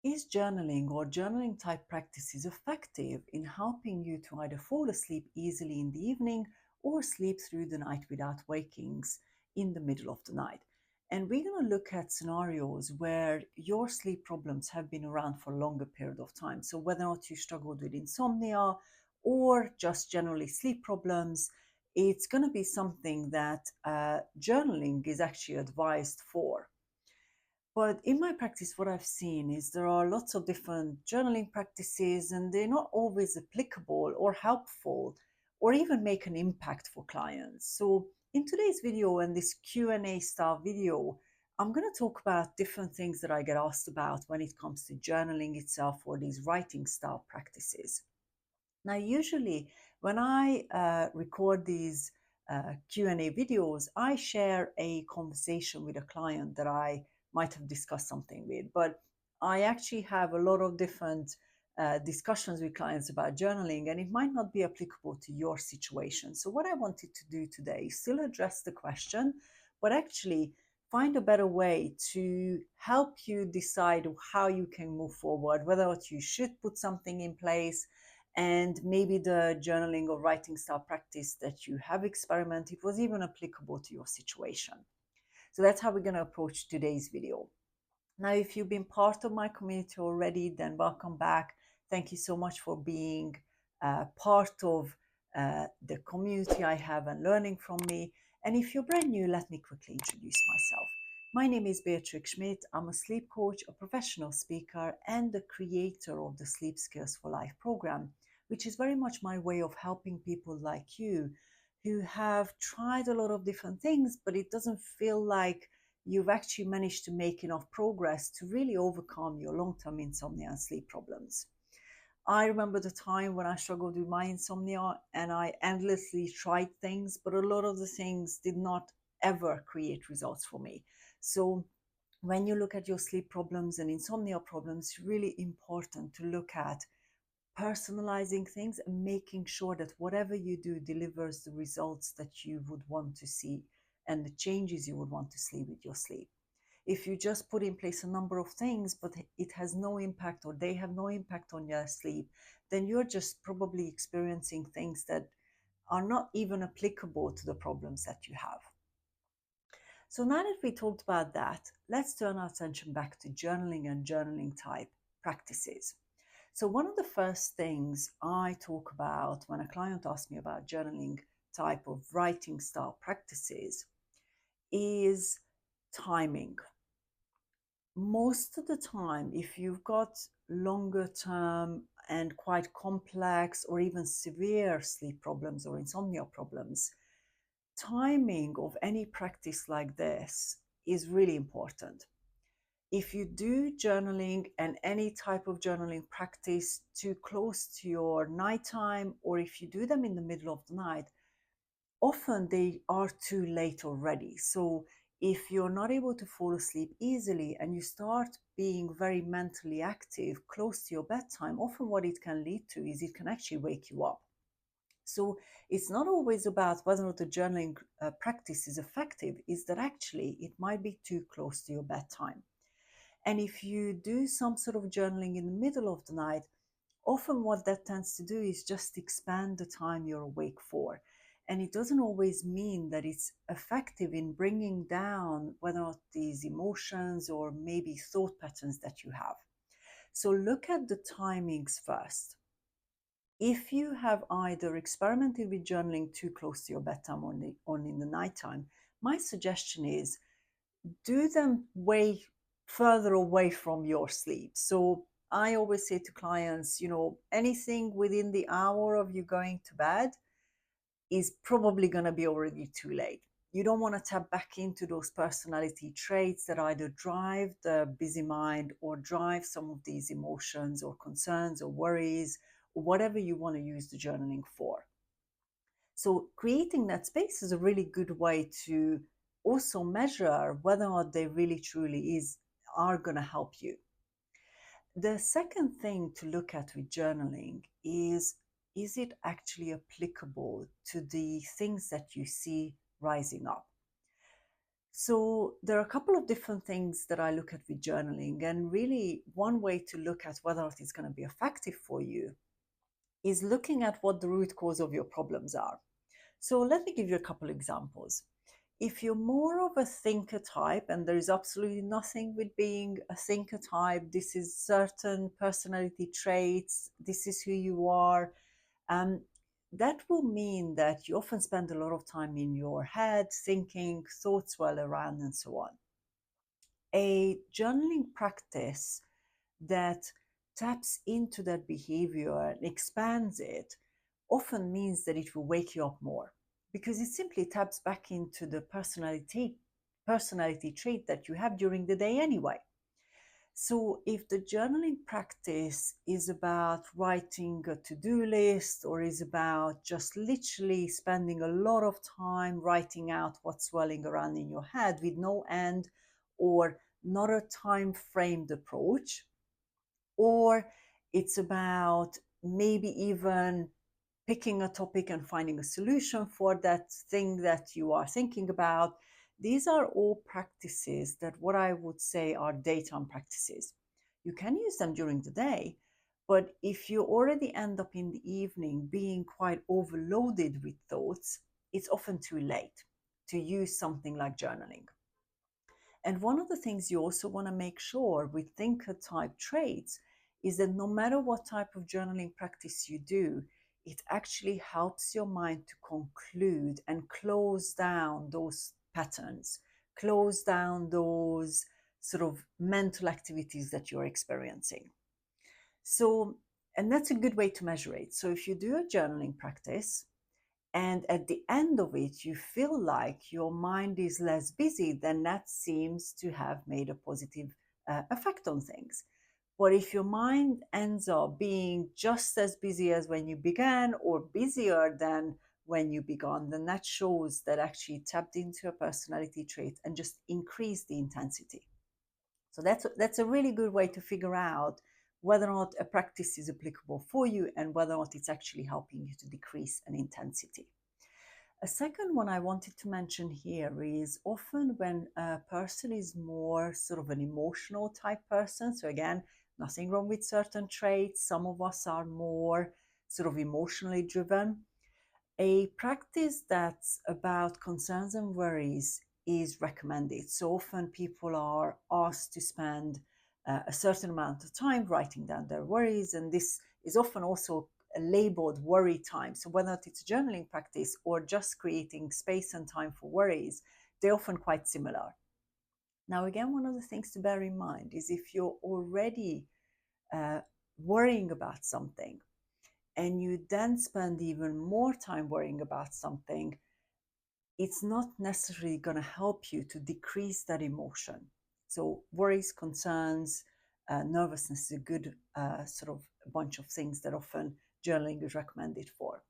Is journaling or journaling type practices effective in helping you to either fall asleep easily in the evening or sleep through the night without wakings in the middle of the night? And we're going to look at scenarios where your sleep problems have been around for a longer period of time. So, whether or not you struggled with insomnia or just generally sleep problems, it's going to be something that journaling is actually advised for. But in my practice, what I've seen is there are lots of different journaling practices, and they're not always applicable or helpful or even make an impact for clients. So in today's video and this Q&A style video, I'm going to talk about different things that I get asked about when it comes to journaling itself or these writing style practices. Now, usually when I record these Q&A videos, I share a conversation with a client that I might have discussed something with, but I actually have a lot of different discussions with clients about journaling, and it might not be applicable to your situation. So what I wanted to do today is still address the question, but actually find a better way to help you decide how you can move forward, whether or not you should put something in place, and maybe the journaling or writing style practice that you have experimented was even applicable to your situation. So that's how we're going to approach today's video. Now, if you've been part of my community already, then welcome back. Thank you so much for being part of the community I have and learning from me. And if you're brand new, let me quickly introduce myself. My name is Beatrix Schmidt. I'm a sleep coach, a professional speaker, and the creator of the Sleep Skills for Life program, which is very much my way of helping people like you who have tried a lot of different things, but it doesn't feel like you've actually managed to make enough progress to really overcome your long-term insomnia and sleep problems. I remember the time when I struggled with my insomnia and I endlessly tried things, but a lot of the things did not ever create results for me. So when you look at your sleep problems and insomnia problems, it's really important to look at personalizing things and making sure that whatever you do delivers the results that you would want to see and the changes you would want to see with your sleep. If you just put in place a number of things, but it has no impact or they have no impact on your sleep, then you're just probably experiencing things that are not even applicable to the problems that you have. So now that we talked about that, let's turn our attention back to journaling and journaling type practices. So one of the first things I talk about when a client asks me about journaling type of writing style practices is timing. Most of the time, if you've got longer term and quite complex or even severe sleep problems or insomnia problems, timing of any practice like this is really important. If you do journaling and any type of journaling practice too close to your nighttime, or if you do them in the middle of the night, often they are too late already. So if you're not able to fall asleep easily and you start being very mentally active close to your bedtime, often what it can lead to is it can actually wake you up. So it's not always about whether or not the journaling practice is effective, is that actually it might be too close to your bedtime. And if you do some sort of journaling in the middle of the night, often what that tends to do is just expand the time you're awake for. And it doesn't always mean that it's effective in bringing down whether or not these emotions or maybe thought patterns that you have. So look at the timings first. If you have either experimented with journaling too close to your bedtime or in the nighttime, my suggestion is do them way further away from your sleep. So I always say to clients, anything within the hour of you going to bed is probably going to be already too late. You don't want to tap back into those personality traits that either drive the busy mind or drive some of these emotions or concerns or worries or whatever you want to use the journaling for. So creating that space is a really good way to also measure whether or not they really truly are going to help you. The second thing to look at with journaling is it actually applicable to the things that you see rising up? So there are a couple of different things that I look at with journaling, and really one way to look at whether or not it's going to be effective for you is looking at what the root cause of your problems are. So let me give you a couple examples. If you're more of a thinker type, and there is absolutely nothing with being a thinker type, this is certain personality traits, this is who you are, um, that will mean that you often spend a lot of time in your head thinking, thoughts swirl around, and so on. A journaling practice that taps into that behavior and expands it often means that it will wake you up more, because it simply taps back into the personality trait that you have during the day anyway. So if the journaling practice is about writing a to-do list, or is about just literally spending a lot of time writing out what's swirling around in your head with no end, or not a time framed approach, or it's about maybe even picking a topic and finding a solution for that thing that you are thinking about. These are all practices that what I would say are daytime practices. You can use them during the day, but if you already end up in the evening being quite overloaded with thoughts, it's often too late to use something like journaling. And one of the things you also want to make sure with thinker type traits is that no matter what type of journaling practice you do, it actually helps your mind to conclude and close down those patterns, close down those sort of mental activities that you're experiencing. So, and that's a good way to measure it. So, if you do a journaling practice, and at the end of it you feel like your mind is less busy, then that seems to have made a positive effect on things. But if your mind ends up being just as busy as when you began, or busier than when you began, then that shows that actually tapped into a personality trait and just increased the intensity. So that's a really good way to figure out whether or not a practice is applicable for you, and whether or not it's actually helping you to decrease an intensity. A second one I wanted to mention here is often when a person is more sort of an emotional type person. So, again, nothing wrong with certain traits. Some of us are more sort of emotionally driven. A practice that's about concerns and worries is recommended. So often people are asked to spend a certain amount of time writing down their worries, and this is often also labeled worry time. So whether it's a journaling practice or just creating space and time for worries, they're often quite similar. Now, again, one of the things to bear in mind is if you're already uh, worrying about something, and you then spend even more time worrying about something, it's not necessarily going to help you to decrease that emotion. So, worries, concerns, nervousness is a good sort of bunch of things that often journaling is recommended for.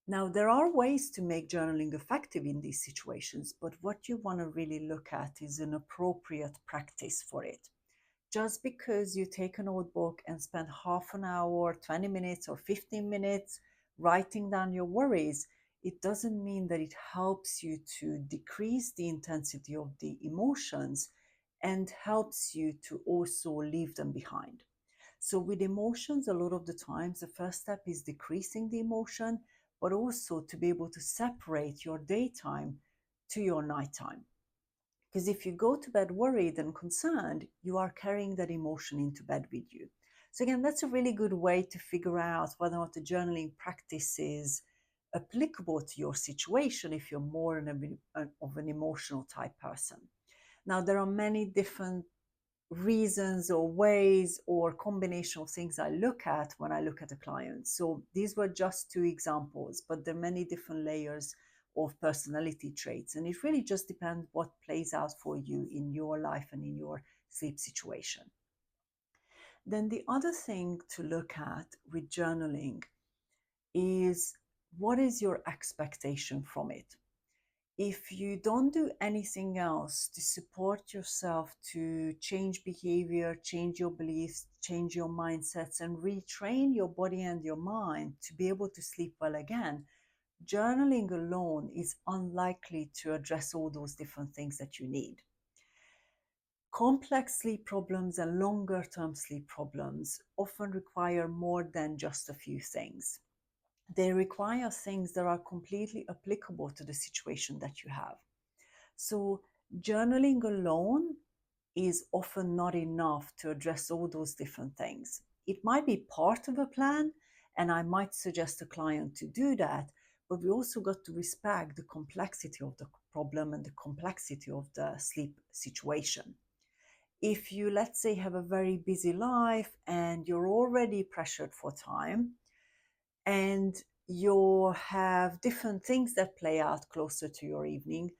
Now, there are ways to make journaling effective in these situations, but what you want to really look at is an appropriate practice for it. Just because you take a notebook and spend half an hour, 20 minutes, or 15 minutes writing down your worries, it doesn't mean that it helps you to decrease the intensity of the emotions and helps you to also leave them behind. So, with emotions, a lot of the times, the first step is decreasing the emotion, but also to be able to separate your daytime to your nighttime. Because if you go to bed worried and concerned, you are carrying that emotion into bed with you. So, again, that's a really good way to figure out whether or not the journaling practice is applicable to your situation if you're more of an emotional type person. Now, there are many different reasons or ways or combination of things I look at when I look at a client. So these were just two examples, but there are many different layers of personality traits, and it really just depends what plays out for you in your life and in your sleep situation. Then the other thing to look at with journaling is, what is your expectation from it? If you don't do anything else to support yourself to change behavior, change your beliefs, change your mindsets, and retrain your body and your mind to be able to sleep well again, journaling alone is unlikely to address all those different things that you need. Complex sleep problems and longer term sleep problems often require more than just a few things. They require things that are completely applicable to the situation that you have. So, journaling alone is often not enough to address all those different things. It might be part of a plan, and I might suggest a client to do that, but we also got to respect the complexity of the problem and the complexity of the sleep situation. If you, let's say, have a very busy life and you're already pressured for time, and you have different things that play out closer to your evening,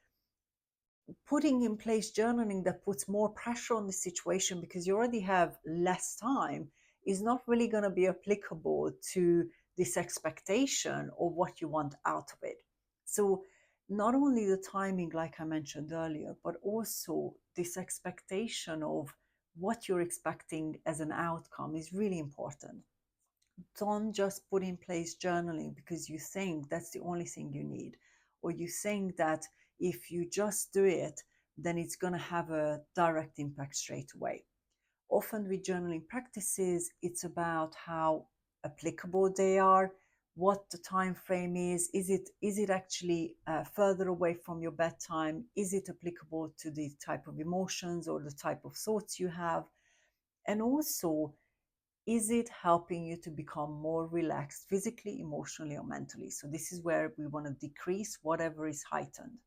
putting in place journaling that puts more pressure on the situation because you already have less time is not really going to be applicable to this expectation of what you want out of it. So, not only the timing, like I mentioned earlier, but also this expectation of what you're expecting as an outcome is really important. Don't just put in place journaling because you think that's the only thing you need, or you think that if you just do it, then it's going to have a direct impact straight away. Often with journaling practices, it's about how applicable they are, what the time frame is. Is it actually further away from your bedtime? Is it applicable to the type of emotions or the type of thoughts you have? And also, is it helping you to become more relaxed physically, emotionally, or mentally? So, this is where we want to decrease whatever is heightened.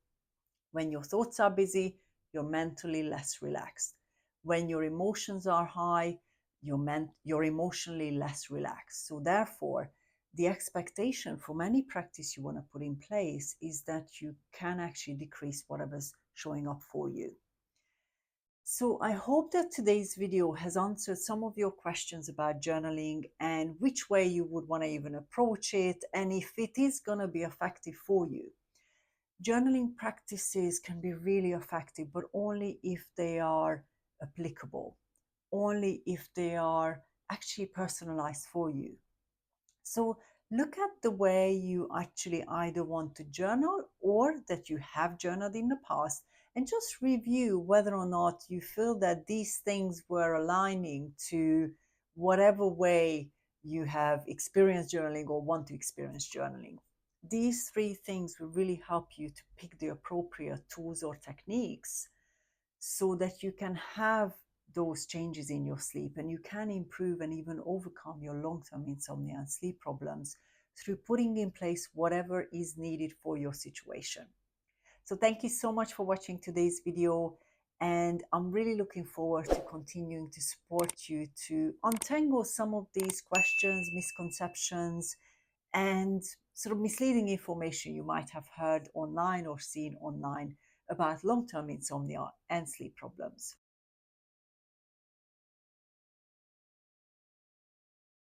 When your thoughts are busy, you're mentally less relaxed. When your emotions are high, you're emotionally less relaxed. So, therefore, the expectation from any practice you want to put in place is that you can actually decrease whatever's showing up for you. So I hope that today's video has answered some of your questions about journaling and which way you would want to even approach it, and if it is going to be effective for you. Journaling practices can be really effective, but only if they are applicable, only if they are actually personalized for you. So look at the way you actually either want to journal or that you have journaled in the past, and just review whether or not you feel that these things were aligning to whatever way you have experienced journaling or want to experience journaling. These three things will really help you to pick the appropriate tools or techniques so that you can have those changes in your sleep and you can improve and even overcome your long-term insomnia and sleep problems through putting in place whatever is needed for your situation. So thank you so much for watching today's video, and I'm really looking forward to continuing to support you to untangle some of these questions, misconceptions, and sort of misleading information you might have heard online or seen online about long-term insomnia and sleep problems.